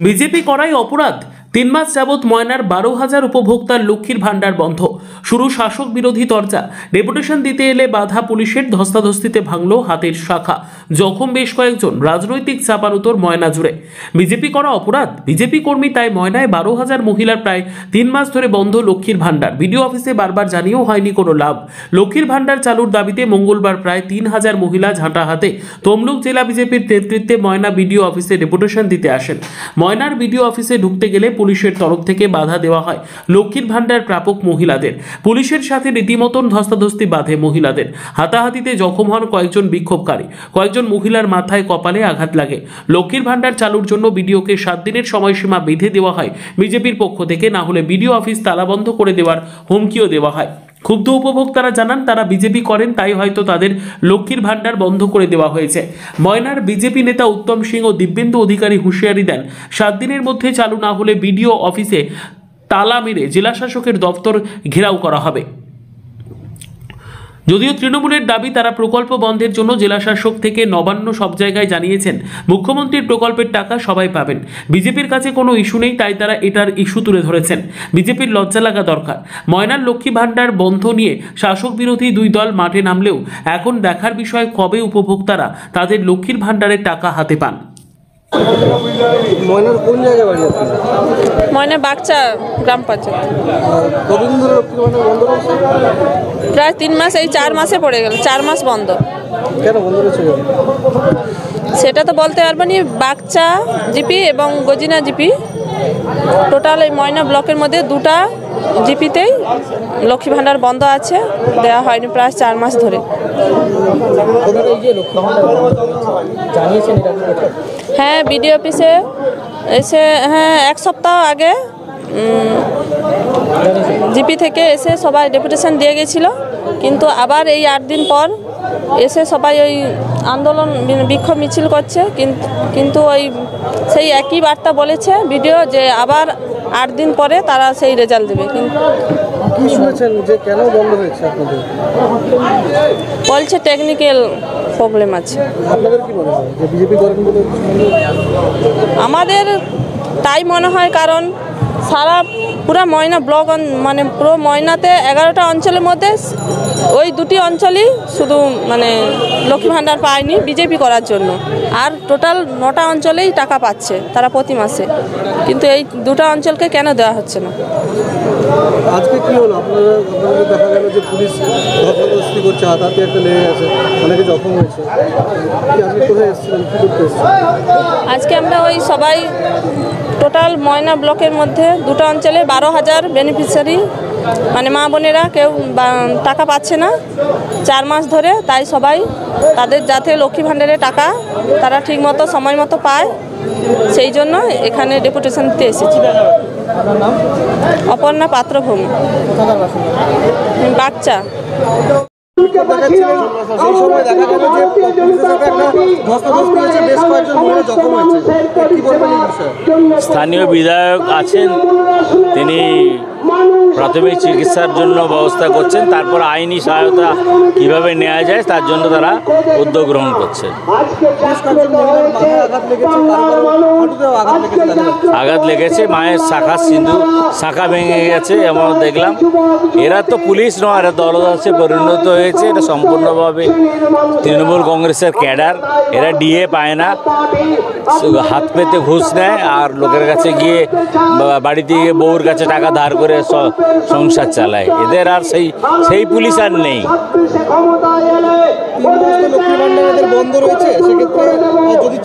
BJP করাই অপরাধ। 3 মাস যাবৎ ময়নার 12,000 উপভোক্তার লক্ষ্মীর ভান্ডার বন্ধ। শুরু শাসক বিরোধী তরজা। ডেপুটেশন দিতে এলে বাধা পুলিশের, ধস্তাধস্তিতে ভাঙল হাতের শাখা। জখম বেশ কয়েকজন। রাজনৈতিক চাপানুতোর ময়না জুড়ে। বিজেপি করা অপরাধ। বিজেপি কর্মী তাই ময়নায় 12,000 মহিলার প্রায় 3 মাস ধরে বন্ধ লক্ষ্মীর ভান্ডার। বিডিও অফিসে বারবার জানিয়েও হয়নি কোনো লাভ। লক্ষ্মীর ভান্ডার চালুর দাবিতে মঙ্গলবার প্রায় 3,000 মহিলা ঝাঁটা হাতে তমলুক জেলা বিজেপির নেতৃত্বে ময়না বিডিও অফিসে ডেপুটেশন দিতে আসেন। ময়নার বিডিও অফিসে ঢুকতে গেলে পুলিশের তরফ থেকে বাধা দেওয়া হয় লক্ষ্মীর ভান্ডার প্রাপক মহিলাদের। পুলিশের সাথে রীতিমতন ধস্তাধস্তি বাধে মহিলাদের। হাতাহাতিতে জখম হন কয়েকজন বিক্ষোভকারী। কয়েকজন মহিলার মাথায় কপালে আঘাত লাগে। লক্ষ্মীর ভান্ডার চালুর জন্য বিডিওকে 7 দিনের সময়সীমা বেঁধে দেওয়া হয় বিজেপির পক্ষ থেকে, না হলে বিডিও অফিস তালাবন্ধ করে দেওয়ার হুমকিও দেওয়া হয়। ক্ষুব্ধ উপভোক্তারা জানান, তারা বিজেপি করেন, তাই হয়তো তাদের লক্ষ্মীর ভান্ডার বন্ধ করে দেওয়া হয়েছে। ময়নার বিজেপি নেতা উত্তম সিং ও দিব্যেন্দু অধিকারী হুঁশিয়ারি দেন, 7 দিনের মধ্যে চালু না হলে বিডিও অফিসে তালা মেরে জেলা শাসকের দপ্তর ঘেরাও করা হবে। যদিও তৃণমূলের দাবি, তারা প্রকল্প বন্ধের জন্য জেলা শাসক থেকে নবান্ন সব জায়গায় জানিয়েছেন মুখ্যমন্ত্রীর প্রকল্পের টাকা সবাই পাবেন। বিজেপির কাছে কোনো ইস্যু নেই, তাই তারা এটার ইস্যু তুলে ধরেছেন। বিজেপির লজ্জা লাগা দরকার। ময়নার লক্ষ্মী ভান্ডার বন্ধ নিয়ে শাসক বিরোধী দুই দল মাঠে নামলেও এখন দেখার বিষয় কবে উপভোক্তারা তাদের লক্ষ্মীর ভান্ডারের টাকা হাতে পান। ময়নার কোন জায়গায় বাড়ি আপনার? ময়না বাগচা গ্রাম পঞ্চায়েত। কতদিন ধরে লক্ষ্মীর ভান্ডার বন্ধ রয়েছে? প্রায় 3 মাস, এই 4 মাসে পড়ে গেল। 4 মাস বন্ধ। কেন বন্ধ রয়েছে? সেটা তো বলতে পারবো না। বাগচা জিপি এবং গজিনা জিপি, টোটাল এই ময়না ব্লকের মধ্যে 2টা জিপিতেই লক্ষ্মী ভান্ডার বন্ধ আছে, দেওয়া হয়নি প্রায় 4 মাস ধরে। হ্যাঁ, বিডিও অফিসে এসে, হ্যাঁ 1 সপ্তাহ আগে জিপি থেকে এসে সবাই ডেপুটেশন দিয়ে গেছিল, কিন্তু আবার এই 8 দিন পর এসে সবাই ওই আন্দোলন বিক্ষোভ মিছিল করছে। কিন্তু ওই সেই একই বার্তা বলেছে ভিডিও, যে আবার 8 দিন পরে তারা সেই রেজাল্ট দেবে। কি শুনেছেন যে কেন বন্ধ হয়েছে আপনাদের? বলছে টেকনিক্যাল প্রবলেম আছে। আপনাদের কি মনে হয় যে বিজেপি করেন বলে? আমাদের তাই মনে হয়, কারণ সারা পুরো ময়না ব্লক, মানে পুরো ময়নাতে 11টা অঞ্চলের মধ্যে ওই 2টি অঞ্চলই শুধু মানে লক্ষ্মী ভান্ডার পায়নি বিজেপি করার জন্য, আর টোটাল 9টা অঞ্চলেই টাকা পাচ্ছে তারা প্রতি মাসে। কিন্তু এই 2টা অঞ্চলকে কেন দেওয়া হচ্ছে না? আজকে কি হলো? আপনাদের দেখা গেল যে পুলিশ ধস্তাধস্তি করছে, হাতাহাতি একটা লেগে গেছে, অনেকে জখম হয়েছে। আজকে কোথায় এসেছিলেন, কি করতে এসেছিলেন? আজকে আমরা ওই সবাই টোটাল ময়না ব্লকের মধ্যে 2টা অঞ্চলে 12,000 বেনিফিশিয়ারি, মানে মা বোনেরা কেউ টাকা পাচ্ছে না 4 মাস ধরে, তাই সবাই তাদের যাতে লক্ষ্মী ভান্ডারের টাকা তারা ঠিকমতো সময় মতো পায়, সেই জন্য এখানে ডেপুটেশন দিতে এসেছি। অপর্ণা পাত্রভূমি, বাগচা। স্থানীয় বিধায়ক আছেন, তিনি প্রাথমিক চিকিৎসার জন্য ব্যবস্থা করছেন, তারপর আইনি সহায়তা কিভাবে নেওয়া যায় তার জন্য তারা উদ্যোগ গ্রহণ করছে। আঘাত লেগেছে, মায়ের শাখা ভেঙে গেছে এমন দেখলাম। এরা তো পুলিশ নয়, এরা দলদাসে পরিণত হয়েছে। এটা সম্পূর্ণভাবে তৃণমূল কংগ্রেসের ক্যাডার। এরা ডিএ পায় না, হাত পেতে ঘুষ নেয়, আর লোকের কাছে গিয়ে বাড়িতে গিয়ে বউর কাছে টাকা ধার করে সংসার চালায়। এদের আর সেই পুলিশ আর নেই। লক্ষ্মী ভান্ডার বন্ধ রয়েছে, সেক্ষেত্রে যদি